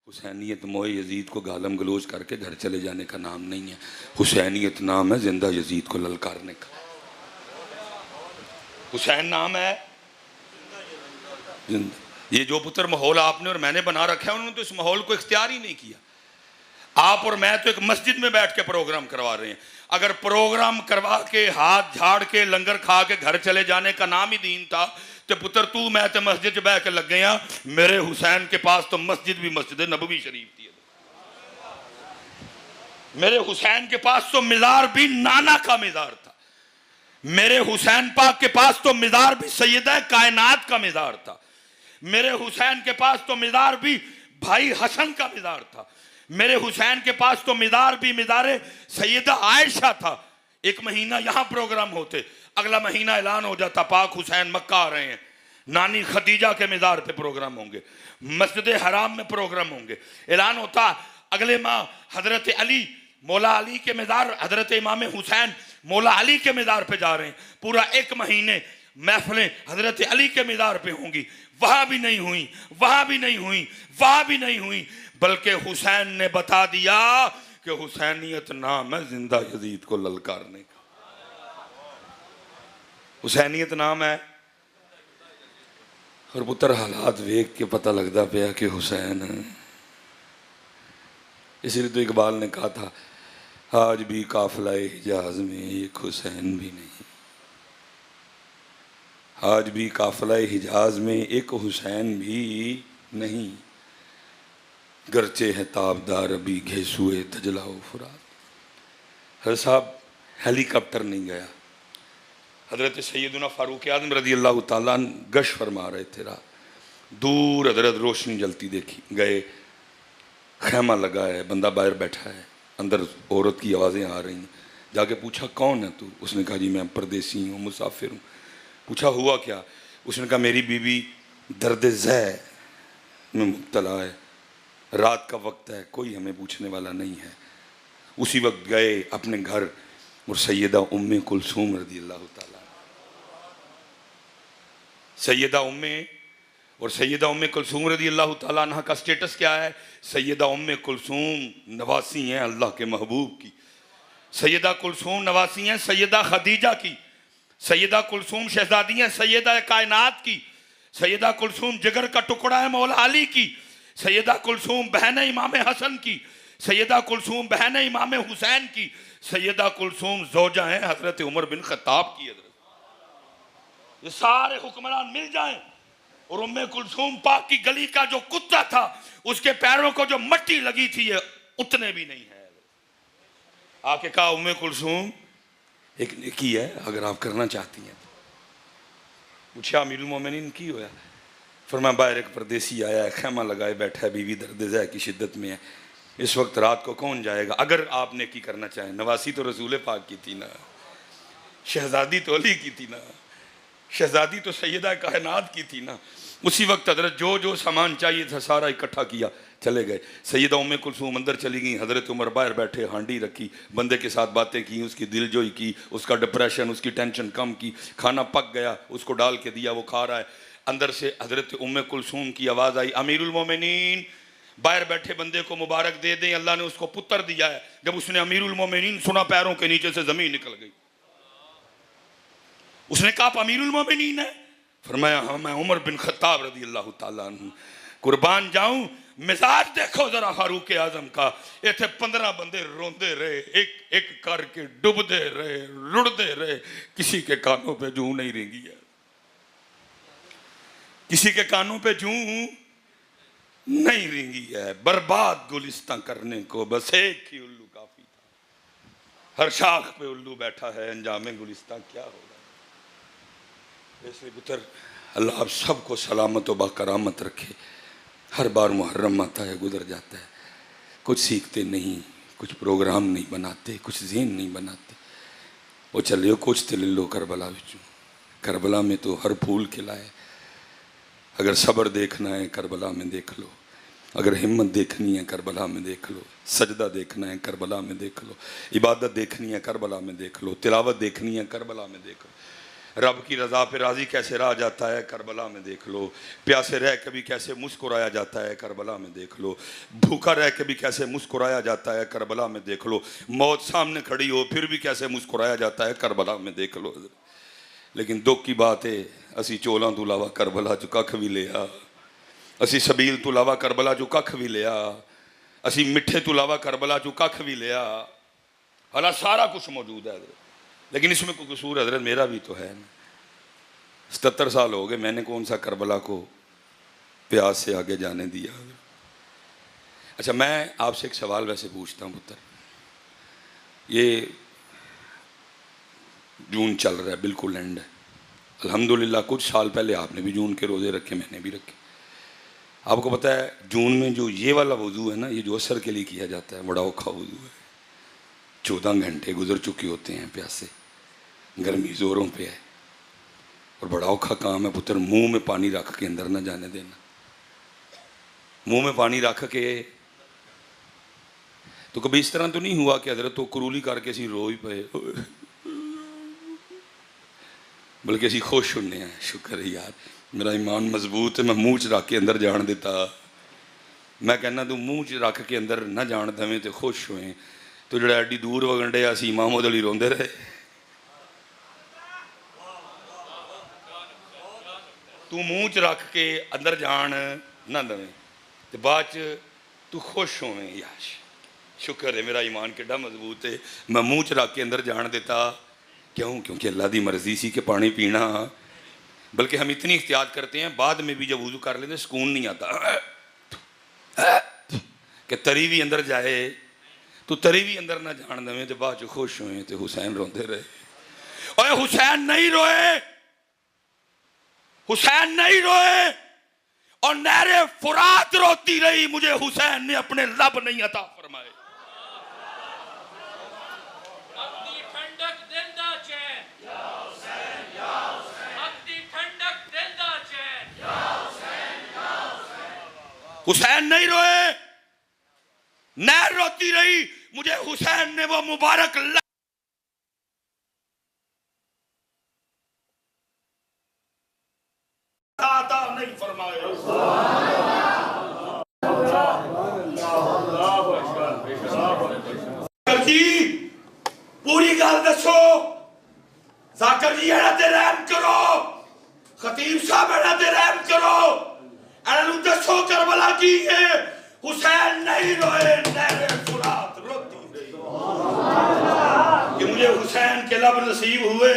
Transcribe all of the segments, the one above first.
हुसैनियत मोए यजीद को गालम गलोच करके घर चले जाने का नाम नहीं है। हुसैनियत नाम है जिंदा यजीद को ललकारने का। हुसैन नाम है जिंदा। ये जो पुत्र माहौल आपने और मैंने बना रखा है, उन्होंने तो इस माहौल को इख्तियार ही नहीं किया। आप और मैं तो एक मस्जिद में बैठ के प्रोग्राम करवा रहे हैं। अगर प्रोग्राम करवा के हाथ झाड़ के लंगर खा के घर चले जाने का नाम ही दीन था, तो पुत्र तू मैं तो मस्जिद बह के लग गया। मेरे हुसैन के पास तो मस्जिद भी मस्जिद नबवी शरीफ थी। मेरे हुसैन के पास तो मिज़ार भी नाना का मिज़ार था। मेरे हुसैन पाक के पास तो मिज़ार भी सैयदा कायनात का मिज़ार था। मेरे हुसैन के पास तो मिज़ार भी भाई हसन का मिज़ार था। मेरे हुसैन के पास तो मिज़ार भी मिज़ार सैयदा आयशा था। एक महीना यहाँ प्रोग्राम होते, अगला महीना ऐलान हो जाता पाक हुसैन मक्का आ रहे हैं, नानी खदीजा के मिज़ार पे प्रोग्राम होंगे, मस्जिद हराम में प्रोग्राम होंगे। ऐलान होता अगले माह हजरत अली मौला अली के मिज़ार, हजरत इमाम हुसैन मौला अली के मिज़ार पे जा रहे हैं। पूरा एक महीने महफिलें हजरत अली के मिज़ार पे होंगी। वहां भी नहीं हुई, वहां भी नहीं हुई, वहां भी नहीं हुई, बल्कि हुसैन ने बता दिया कि हुसैनियत नाम है जिंदा यजीद को ललकारने का। हुसैनियत नाम है। और पुत्र हालात वेख के पता लगता पाया कि हुसैन है। इसलिए तो इकबाल ने कहा था, आज भी काफिला हिजाज में एक हुसैन भी नहीं। आज भी काफिला हिजाज में एक हुसैन भी नहीं, गरचे है ताबदार अभी घेसुए दजला व फुरात। हर साहब हेलीकॉप्टर नहीं गया। हजरत सैयदना फारूक आज़म रज़ी अल्लाह ताला अन्हु गश फरमा रहे थे। रात दूर हजरत रोशनी जलती देखी, गए, खैमा लगा है, बंदा बाहर बैठा है, अंदर औरत की आवाज़ें आ रही हैं। जाके पूछा कौन है तू? उसने कहा जी मैं परदेसी हूँ, मुसाफिर हूँ। पूछा हुआ क्या? उसने कहा मेरी बीवी दर्द ज़ै में मुब्तला है, रात का वक्त है, कोई हमें पूछने वाला नहीं है। उसी वक्त गए अपने घर और सैयदा उम्मे कुलसूम रज़ी अल्लाह ताला, सैयदा उम्मे और सैयदा उम्मे कुलसूम रज़ी अल्लाह ताला अन्हा का स्टेटस क्या है? सैयदा उम्मे कुलसूम नवासी हैं अल्लाह के महबूब की। सैयदा कुलसूम नवासी हैं सैयदा खदीजा की। सैयदा कुलसूम शहजादी हैं सैयदा कायनात की। सैयदा कुलसूम जिगर का टुकड़ा है मौला अली की। सैयदा कुलसूम बहन इमाम हसन की। सैयदा कुलसूम बहन इमाम हुसैन की। सैयदा कुलसूम जोजा हैं हजरत उमर बिन खत्ताब की। ये सारे हुक्मरान मिल जाएं और उम्मे कुलसूम पाक की गली का जो कुत्ता था उसके पैरों को जो मट्टी लगी थी ये उतने भी नहीं है। आके कहा उम्मे कुलसूम एक नेकी है अगर आप करना चाहती हैं। पूछा अमीरुल मोमिनीन की होया? फरमाया बाहर एक परदेसी आया है, खैमा लगाए बैठा है, बीवी दर्द ज़ै की शिद्दत में है, इस वक्त रात को कौन जाएगा? अगर आप नेकी करना चाहें। नवासी तो रसूल पाक की थी ना, शहजादी तो अली की थी ना, शहजादी तो सैयदा कायनात की थी ना। उसी वक्त हजरत जो जो सामान चाहिए था सारा इकट्ठा किया, चले गए। सैयदा उम्मे कुलसूम अंदर चली गई, हजरत उमर बाहर बैठे, हांडी रखी, बंदे के साथ बातें की, उसकी दिलजोई की, उसका डिप्रेशन उसकी टेंशन कम की, खाना पक गया उसको डाल के दिया, वो खा रहा है। अंदर से हजरत उम्मे कुलसूम की आवाज़ आई, अमीरुल मोमिनीन बाहर बैठे बंदे को मुबारक दे दें, अल्लाह ने उसको पुत्र दिया है। जब उसने अमीरुल मोमिनीन सुना पैरों के नीचे से ज़मीन निकल गई। उसने कहा आप अमीरुल मोमिनीन है? फरमाया हाँ मैं उमर बिन खत्ताब रज़ी अल्लाह ताला अन्हु। कुर्बान जाऊं, मिजाज देखो जरा फारूक आजम का। इतने 15 बंदे रोंदे रहे, एक एक करके डुबदे रहे, रुड़दे रहे, किसी के कानों पे जूं नहीं रेंगी है, किसी के कानों पे जूं नहीं रेंगी है। बर्बाद गुलिस्तां करने को बस एक ही उल्लू काफी था। हर शाख पे उल्लू बैठा है, अंजामे गुलिस्तां क्या होगा। ऐसे पुत्र अल्लाह आप सबको सलामत व बाकरामत रखे। हर बार मुहर्रम आता है गुजर जाता है, कुछ सीखते नहीं, कुछ प्रोग्राम नहीं बनाते, कुछ ज़हन नहीं बनाते। वो चलियो कुछ तो ले लो करबला विचों। करबला में तो हर फूल खिलाए। अगर सब्र देखना है करबला में देख लो, अगर हिम्मत देखनी है करबला में देख लो, सजदा देखना है करबला में देख लो, इबादत देखनी है करबला में देख लो, तिलावत देखनी है करबला में देख लो। रब की रज़ा पे राज़ी कैसे रहा जाता है करबला में देख लो। प्यासे रह के भी कैसे मुस्कुराया जाता है करबला में देख लो। भूखा रह के भी कैसे मुस्कुराया जाता है करबला में देख लो। मौत सामने खड़ी हो फिर भी कैसे मुस्कुराया जाता है करबला में देख लो। लेकिन दुख की बात है असी चोलों तो इलावा करबला चो कख भी लिया, असी सबील तो इलावा करबला चो कख भी लिया, असी मिठे तो इलावा करबला चो कख भी लिया। हालां सारा कुछ मौजूद है लेकिन इसमें कोई कसूर हजरत मेरा भी तो है ना। 77 साल हो गए, मैंने कौन सा करबला को प्यास से आगे जाने दिया। अच्छा मैं आपसे एक सवाल वैसे पूछता हूँ पुत्र, ये जून चल रहा है बिल्कुल एंड है, अल्हम्दुलिल्लाह कुछ साल पहले आपने भी जून के रोज़े रखे, मैंने भी रखे। आपको पता है जून में जो ये वाला वज़ू है ना, ये जो असर के लिए किया जाता है बड़ा औखा वज़ू है। 14 घंटे गुजर चुके होते हैं प्यासे, गर्मी ज़ोरों पे है और बड़ा औखा काम है पुत्र। मुंह में पानी रख के अंदर ना जाने देना, मुंह में पानी रख के। तो कभी इस तरह तो नहीं हुआ कि हजरत तो करूली करके असी रो ही पे, बल्कि असी खुश होने हैं, शुक्र है यार मेरा ईमान मजबूत है, मैं मुँह च रख के अंदर जान देता। मैं कहना तू मुँह च रख के अंदर ना जान देवें तो खुश होए। तो जो एडी दूर वगन डे असी इमाम उदली रोंदे रहे। तू मुँह च रख के अंदर जान ना देवें तो बाद तू खुश होवें। यार शुक्र है मेरा ईमान कितना मजबूत है, मैं मुँह च रख के अंदर जान देता। क्यों? क्योंकि अल्लाह की मर्जी सी कि पानी पीना। बल्कि हम इतनी एहतियात करते हैं बाद में भी जब वुज़ू कर लेते सुकून नहीं आता कि तरी भी अंदर जाए, तो तरी भी अंदर ना जान देवें तो बाद खुश हुए। तो हुसैन रोंदे रहे। और हुसैन नहीं रोए, हुसैन नहीं रोए और नहरे फुरात रोती रही, मुझे हुसैन ने अपने लब नहीं अता फरमाए। हुसैन नहीं रोए, नहर रोती रही, मुझे हुसैन ने वो मुबारक अता नहीं फरमाया। जी पूरी गल दसो, जाकर जी एना ते रहम करो, खतीब साहब एना ते रहम करो, एना दसो करबला की है। हुसैन नहीं रोए, नहरे फुरात रोती रही कि मुझे हुसैन के लब नसीब हुए,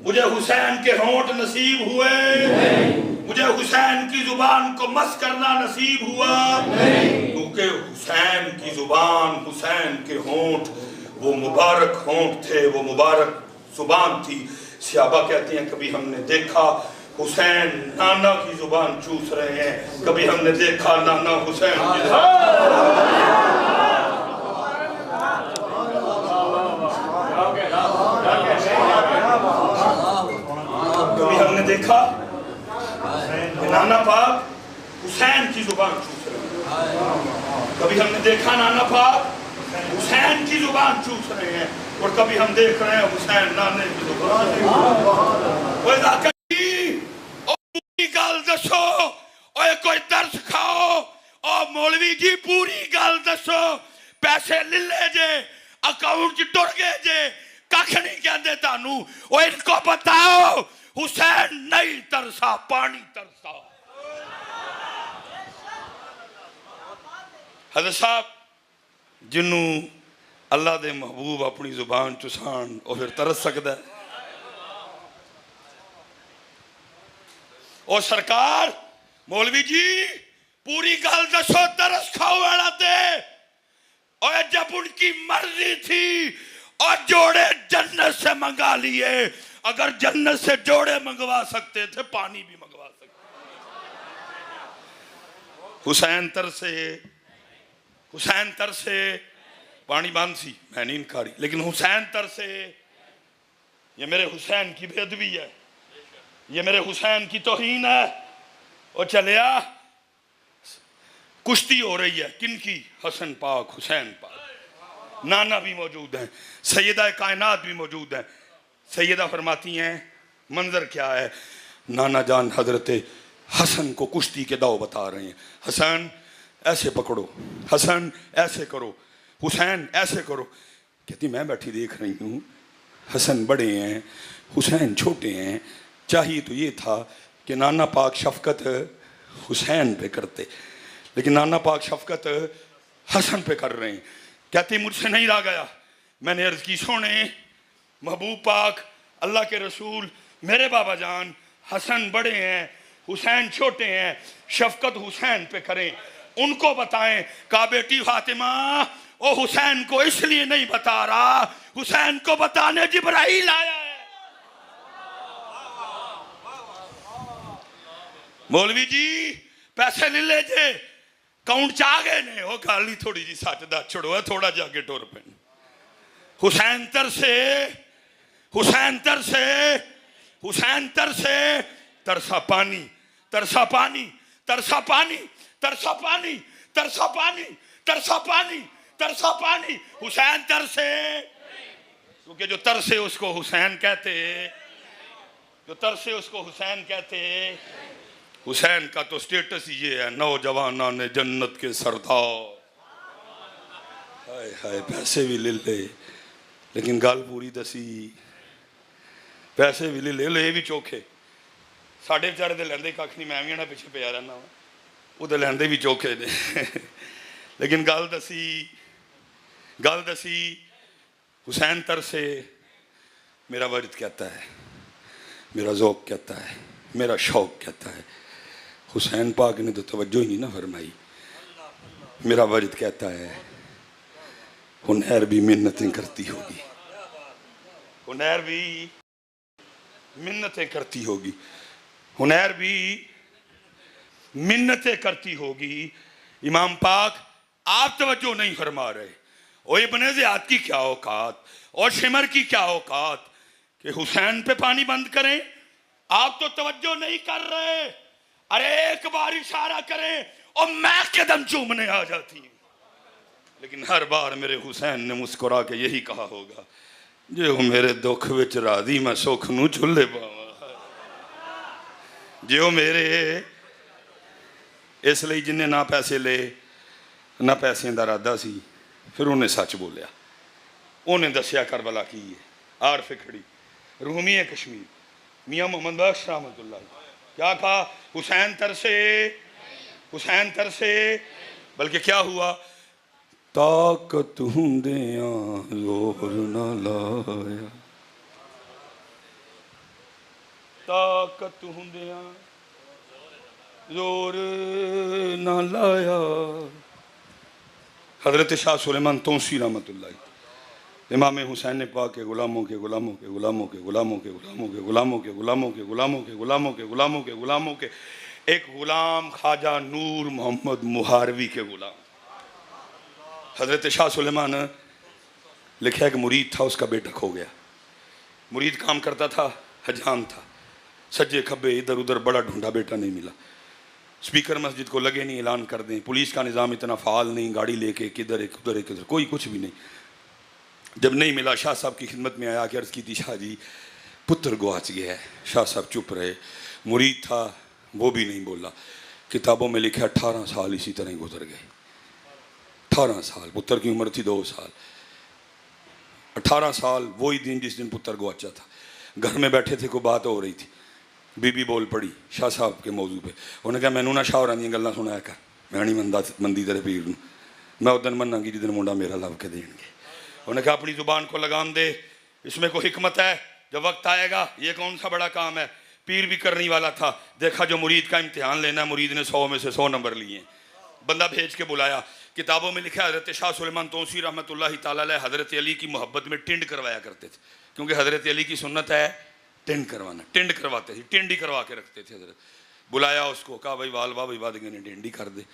मुझे हुसैन के होंठ नसीब हुए, मुझे हुसैन की जुबान को मस करना नसीब हुआ। क्योंकि हुसैन की जुबान, हुसैन के होंठ वो मुबारक होंठ थे, वो मुबारक जुबान थी। सहाबा कहते हैं कभी हमने देखा हुसैन नाना की जुबान चूस रहे हैं, कभी हमने देखा नाना हुसैन की कभी हमने देखा नाना पाक हुसैन की जुबान चूस रहे हैं, कभी हमने देखा नाना पाक हुसैन की जुबान चूस रहे हैं, और कभी हम देख रहे हैं हुसैन नाने की जुबान। गल दसो और कोई दर्श खाओ और मौलवी जी पूरी गल दसो। पैसे ले जे अकाउंट च टुर गए जे, कख नहीं कहते तानू। और इनको बताओ हुसैन नहीं तरसा, पानी तरसा। हज़रत साहब जिन्नू अल्लाह दे महबूब अपनी जुबान चुसान और फिर तरस सकता है। और सरकार मौलवी जी पूरी गल दसो, तरस खाओ वाला थे। और जब उनकी मर्जी थी और जोड़े जन्नत से मंगा लिए, अगर जन्नत से जोड़े मंगवा सकते थे पानी भी मंगवा सकते। हुसैन तरसे, हुसैन तरसे, पानी बंद सी, मैं नहीं इनकारी, लेकिन हुसैन तरसे। ये मेरे हुसैन की बेअदबी है, ये मेरे हुसैन की तौहीन है। और चलिया कुश्ती हो रही है, किनकी? हसन पाक, हुसैन पाक। नाना भी मौजूद हैं, सैयदा कायनात भी मौजूद हैं, सैयदा फरमाती हैं मंजर क्या है, नाना जान हजरत हसन को कुश्ती के दाव बता रहे हैं। हसन ऐसे पकड़ो, हसन ऐसे करो, हुसैन ऐसे करो। कहती मैं बैठी देख रही हूँ, हसन बड़े हैं, हुसैन छोटे हैं, चाहिए तो ये था कि नाना पाक शफकत हुसैन पे करते, लेकिन नाना पाक शफकत हसन पे कर रहे हैं। कहती मुझसे नहीं रहा गया, मैंने अर्ज की सोने महबूब पाक अल्लाह के रसूल मेरे बाबा जान हसन बड़े हैं हुसैन छोटे हैं, शफकत हुसैन पे करें, उनको बताएं। कहा बेटी फातिमा ओ हुसैन को इसलिए नहीं बता रहा, हुसैन को बताने जिब्राइल आया है। मौलवी जी पैसे ले ले जे काउंट चा गए ने, वो गाली थोड़ी जी सच दा छोड़ो, थोड़ा जाके टुर पे। हुसैन तरसे, हुसैन तरसे, हुसैन तरसे, तरसा पानी, तरसा पानी, तरसा पानी, तरसा पानी, तरसा पानी, तरसा पानी, तरसा पानी, हुसैन तरसे। क्योंकि जो तरसे उसको हुसैन कहते, जो तरसे उसको हुसैन कहते। हुसैन का तो स्टेटस ही ये है, नौजवाना ने जन्नत के सरदार। हाय हाय पैसे भी ले ले, लेकिन गल पूरी दसी, पैसे भी ले ले भी चोखे, साढ़े बेचारे तो लेंदे कख नहीं, मैं भी ना पिछे पिया रहना, वो तो लेंदे भी चोखे ने। लेकिन गल दसी, गल दसी, हुसैन तरसे। मेरा वर्द कहता है, मेरा ज़ौक़ कहता है, मेरा शौक़ कहता है, हुसैन पाक ने तो तवज्जो ही नहीं ना फरमाई। मेरा वर्द कहता है हुनैर भी मिन्नतें करती होगी, हुनैर भी मिन्नतें करती होगी, हुनैर भी मिन्नतें करती होगी। इमाम पाक आप तवज्जो नहीं फरमा रहे, और इब्ने ज़ियाद की क्या औकात और शिमर की क्या औकात कि हुसैन पे पानी बंद करें, आप तो तवज्जो नहीं कर रहे। अरे एक बार इशारा करें और मैं कदम चूमने आ जाती हूँ। लेकिन हर बार मेरे हुसैन ने मुस्कुरा के यही कहा होगा, जो मेरे दुख विच राधी मैं सुख नू चुल्हे पावा, जो मेरे। इसलिए जिन्हें ना पैसे ले ना पैसे का इरादा सी, फिर उन्हें सच बोलिया, उन्हें दसिया करबला की है। आरफ खड़ी रूमी है कश्मीर मियाँ मोहम्मद बख्श रहमतुल्लाह, क्या कहा, हुसैन तरसे, हुसैन तरसे। बल्कि क्या हुआ, ताकत हुंदियां जोर न लाया, ताकत हुंदियां जोर न लाया। हजरत शाह सुलेमान तौसी रहमतुल्लाह, इमाम हुसैन ने पाक के गुलामों के गुलामों के गुलामों के गुलामों के गुलामों के गुलामों के गुलामों के गुलामों के गुलामों के गुलामों के गुलामों के एक गुलाम ख्वाजा नूर मोहम्मद मुहारवी के गुलाम। हजरत शाह सुलेमान लिखा है कि मुरीद था, उसका बेटा खो गया। मुरीद काम करता था, हजाम था, सज्जे खब्बे इधर उधर बड़ा ढूंढा, बेटा नहीं मिला। स्पीकर मस्जिद को लगे नहीं ऐलान कर दें, पुलिस का निज़ाम इतना फ़ाल नहीं, गाड़ी लेके किधर एक उधर एक उधर, कोई कुछ भी नहीं। जब नहीं मिला शाह साहब की खिदमत में आया कि अर्ज़ की थी, शाह जी पुत्र गुआच गया है। शाह साहब चुप रहे। मुरीद था, वो भी नहीं बोला। किताबों में लिखा 18 साल इसी तरह गुजर गए। 18 साल, पुत्र की उम्र थी 2 साल। 18 साल वही दिन जिस दिन पुत्र गुआचा था। घर में बैठे थे, कोई बात हो रही थी, बीबी बोल पड़ी शाह साहब के मौजू पे। उन्हें कहा मैनू ना शाह होरां दी गल्लां सुनाया कर, मैं नहीं मनदा मंदी तेरे पीर नूं, मैं उस दिन मनांगी जिस दिन मुंडा मेरा लभ के देंगे। उन्हें कहा अपनी ज़ुबान को लगाम दे, इसमें कोई हिकमत है, जब वक्त आएगा ये कौन सा बड़ा काम है। पीर भी करने वाला था, देखा जो मुरीद का इम्तिहान लेना है, मुरीद ने 100 में से 100 नंबर लिए। बंदा भेज के बुलाया। किताबों में लिखा है हज़रत शाह सुलेमान तौसी रहमतुल्लाहि ताला अलैह हज़रत अली की मोहब्बत में टिंड करवाया करते थे, क्योंकि हज़रत अली की सुन्नत है टिंड करवाना। टिंड करवाते थे, टिंड ही करवा के रखते थे हज़रत। बुलाया उसको, कहा भाई वाल वाह भाई वादगे ने टिंड ही कर दे।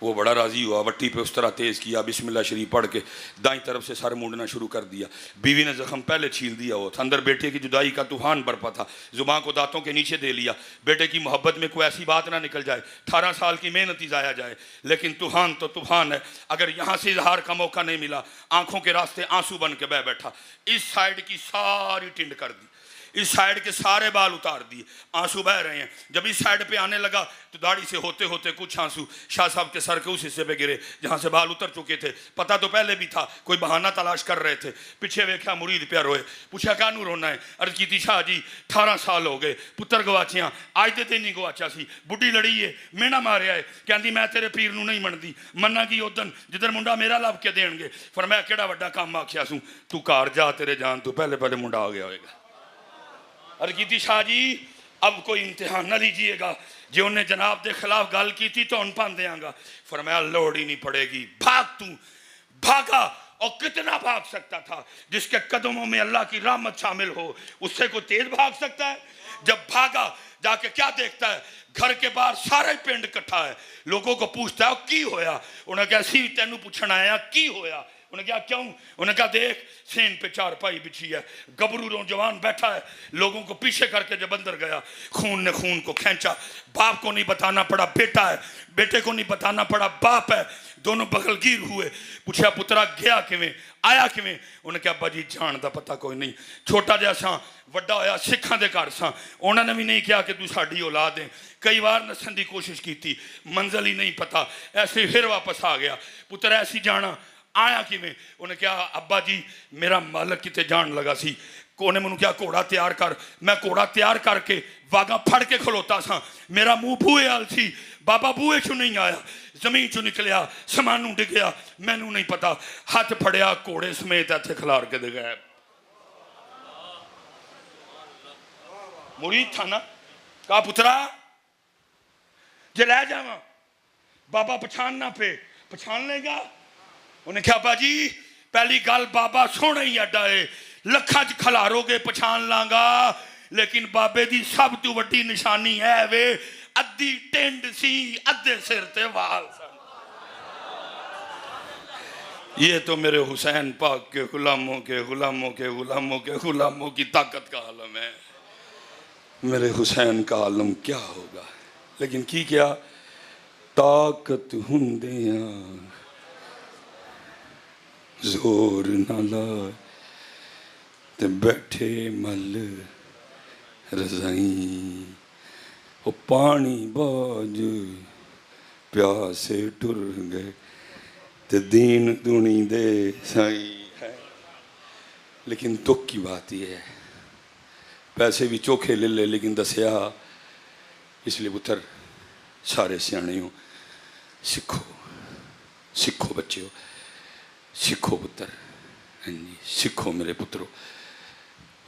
वो बड़ा राज़ी हुआ, वट्टी पे उस तरह तेज़ किया, बिस्मिल्लाह शरीफ पढ़ के दाईं तरफ से सर मूंडना शुरू कर दिया। बीवी ने ज़ख्म पहले छील दिया हो था, अंदर बेटे की जुदाई का तूफान बरपा था, ज़ुबान को दांतों के नीचे दे लिया। बेटे की मोहब्बत में कोई ऐसी बात ना निकल जाए, 18 साल की मेहनत ही ज़ाया जाए। लेकिन तूफान तो तूफान है, अगर यहाँ से इजहार का मौका नहीं मिला, आंखों के रास्ते आंसू बन के बह बैठा। इस साइड की सारी टिंड कर दी, इस साइड के सारे बाल उतार दिए, आंसू बह रहे हैं। जब इस साइड पे आने लगा तो दाढ़ी से होते होते कुछ आंसू शाह साहब के सर के उस हिस्से पे गिरे जहाँ से बाल उतर चुके थे। पता तो पहले भी था, कोई बहाना तलाश कर रहे थे। पीछे वेख्या मुरीद प्या रोए, पूछा कानू रोना है? अर्ज की शाह जी 18 साल हो गए, पुत्र गवाचिया, अज तो दिन ही गवाचा सी, बुढ़ी लड़ी है, मेना मारिया है, कहती मैं तेरे पीर नूं नहीं मनदी, मन्ना की उदन जिधर मुंडा मेरा लभ के देणगे। फिर मैं केड़ा वड्डा काम आख्या सूं, तू घर जा, तेरे जान तो पहले पहले मुंडा आ गया होएगा। अर्ज की शाह जी अब कोई इम्तिहान ना लीजिएगा, जो उन्हें जनाब के खिलाफ गल की थी तो उन पान देंगा। फरमाया लोड़ ही नहीं पड़ेगी, भाग तू। भागा, और कितना भाग सकता था? जिसके कदमों में अल्लाह की रहमत शामिल हो उससे कोई तेज भाग सकता है? जब भागा जाके क्या देखता है, घर के बाहर सारा पिंड इकट्ठा है। लोगों को पूछता है की होया? उन्हें कहा सी तेनू पूछना आया की होया। उन्हें कहा क्यों? उन्हें कहा देख सेन पे चारपाई बिछी है, गबरू नौजवान बैठा है, लोगों को पीछे करके जब अंदर गया खून ने खून को खींचा। बाप को नहीं बताना पड़ा बेटा है, बेटे को नहीं बताना पड़ा बाप है, दोनों बगलगीर हुए। पूछा पुत्रा गया किवें, आया किवें? उन्हें कहा अब्बा जी जान का पता कोई नहीं, छोटा जिहा सा वड्डा होया सिखां दे घर सा, उन्होंने भी नहीं कहा कि तू साडी औलाद है। कई बार नसन की कोशिश की, मंजिल ही नहीं पता, ऐसे फिर वापस आ गया। पुत्र ऐसी जाना आया किवें? उन्हें कहा अब्बा जी मेरा मालक किते जान लगा सी, कोने मैनू क्या घोड़ा तैयार कर, मैं घोड़ा तैयार करके वागा फड़ के खलोता सा, मेरा मुंह बूहे वाल सी, बाबा बूहे चू नहीं आया, जमीन चू निकलिया, समानू डिगया, मैनू नहीं पता, हाथ फड़िया घोड़े समेत इत्थे खिलार के दे गया। मुरीद था ना, कहा पुत्रा जे लै जावा बाबा पछानना पे पछान लेगा। उन्हें कहा बाजी पहली गल बाबा सोना ही अड्डा है, लखा च खलारोगे पछान लांगा, लेकिन बाबे दी सब तो वड्डी निशानी है वे अद्धी टेंड सी अद्धे सिर ते वाल सन। ये तो मेरे हुसैन पाक के गुलामों के गुलामों के गुलामों के गुलामों की ताकत का आलम है। मेरे हुसैन का आलम क्या होगा? लेकिन की क्या ताकत हुंदियां जोर ना ला ते बैठे मल रजाई, वो पानी बाज प्यासे टुर गए ते दीन दुनी दे साई है। लेकिन दुख की बात यह है, पैसे भी चोखे ले ले, लेकिन दसिया इसलिए पुत्र सारे सियाने हो, सिखो सिखो बच्चे हो, सीखो पुत्र, हाँ जी सीखो मेरे पुत्रों।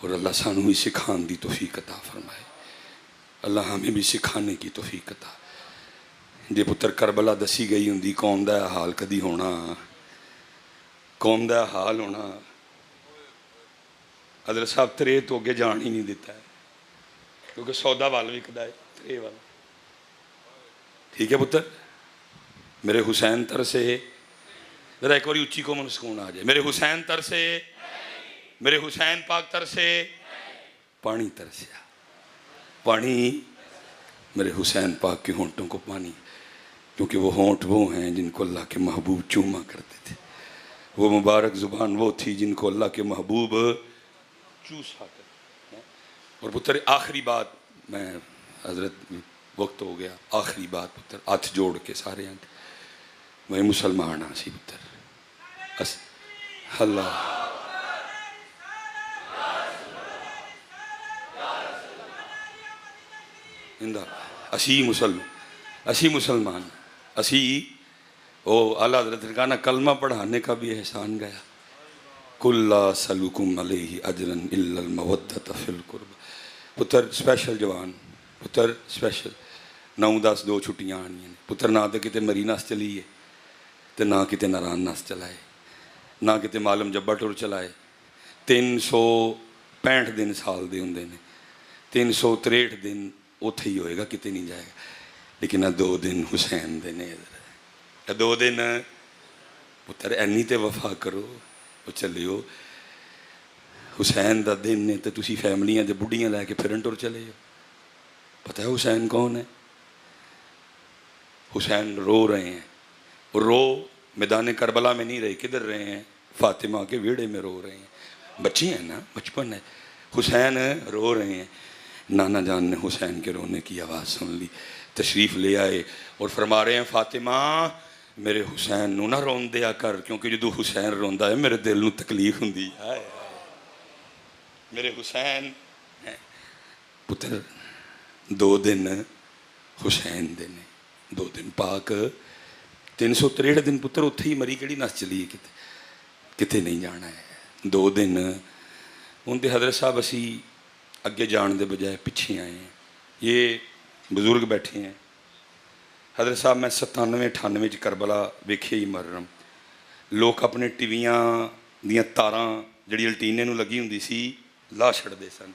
और अल्लाह सानू भी सिखाने की तौफीक अता फरमाए, अल्लाह हमें भी सिखाने की तौफीक अता। जे पुत्र करबला दसी गई होंगी कौम का हाल कदी होना, कौम का हाल होना, हज़रत साहब त्रे तो अगे जान ही नहीं दिता है, क्योंकि सौदा वाल विकदा है त्रे वाल। ठीक है पुत्र, मेरे हुसैन तरसे, जरा एक बार उच्ची को मन सुकून आ जाए, मेरे हुसैन तरसे, मेरे हुसैन पाक तरसे, पानी तरसिया, पानी मेरे हुसैन पाक के होंठों को पानी, क्योंकि वो होंठ वो हैं जिनको अल्लाह के महबूब चूमा करते थे, वो मुबारक ज़ुबान वो थी जिनको अल्लाह के महबूब चूसा करते। और पुत्र आखिरी बात, मैं हजरत वक्त हो गया, आखिरी बात पुत्र हाथ जोड़ के सारे हैं, मैं मुसलमान हाँ सी पुत्र अल्लाह इंदा असी मुसलमान असी ओ आला हज़रत ने कहा ना कलमा पढ़ाने का भी एहसान गया, कुल्ला सलुकुम अलैहि अजरन इल्लल मवद्दत फिल कुर्बा। पुत्र स्पेशल जवान, पुत्र स्पेशल 9-10 2 छुट्टियां आनियां ने पुत्र, ना तो किते मरीनास चलीए तो ना किते नारायण नास चलाए, ना किते मालम जब्बा टुर चलाए। 365 दिन साल दे होंदे ने, 363 दिन उत्थे ही होएगा, किते नहीं जाएगा। लेकिन 2 दिन हुसैन दे ने, 2 दिन पुत्र एनी ते वफा करो, वो चलियो हुसैन का दिन ने तो तुसी फैमिलियां दे बुढ़ियां लैके फिरन टुर चले हो। पता है हुसैन कौन है? हुसैन रो रहे हैं, रो मैदान करबला में नहीं रहे, किधर रहे हैं? फातिमा के वेड़े में रो रहे हैं, बच्ची हैं ना, बचपन है। हुसैन रो रहे हैं। नाना जान ने हुसैन के रोने की आवाज़ सुन ली, तशरीफ़ ले आए और फरमा रहे हैं फातिमा मेरे हुसैन नू ना रोन दिया कर, क्योंकि जो हुसैन रोंदा है मेरे दिल नू तकलीफ हुंदी है। मेरे हुसैन पुत्र 2 दिन हुसैन दे ने, 2 दिन पाक 363 दिन पुत्र उत्थे ही मरी केड़ी नस चली किते किते नहीं जाना है। 2 दिन उनके हजरत साहब असी अगे जाने के बजाय पिछे आए हैं। ये बुजुर्ग बैठे हैं हजरत साहब, मैं 97-98 करबला वेखे ही मरम। लोग अपने टीवियां दियां तारां जिहड़ी अल्टीने नूं लगी हुंदी सी ला छड़दे सन।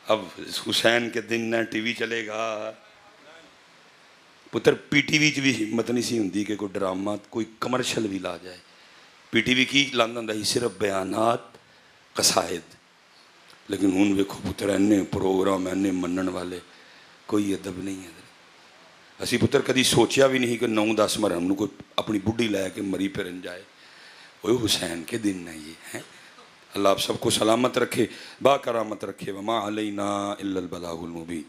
अब हुसैन के दिन न टीवी चलेगा पुत्र। पीटीवी च भी हिम्मत नहीं सी हुंदी कि कोई ड्रामा कोई कमर्शल भी ला जाए। पीटीवी की लांदा हुंदा सी सिर्फ बयानात कसायद। लेकिन हुण वेखो पुत्र इन्ने प्रोग्राम इन्ने मनण वाले, कोई अदब नहीं है। असी पुत्र कभी सोचा भी नहीं कि 9-10 मुहर्रम नूं कोई अपनी बुढ़ी लैके मरी फिरन जाए। वो हुसैन के दिन है ये हैं। अल्लाह आप सबको सलामत रखे, बाकरामत रखे। वमा अलैना इल्लल बलागुल मुबीन।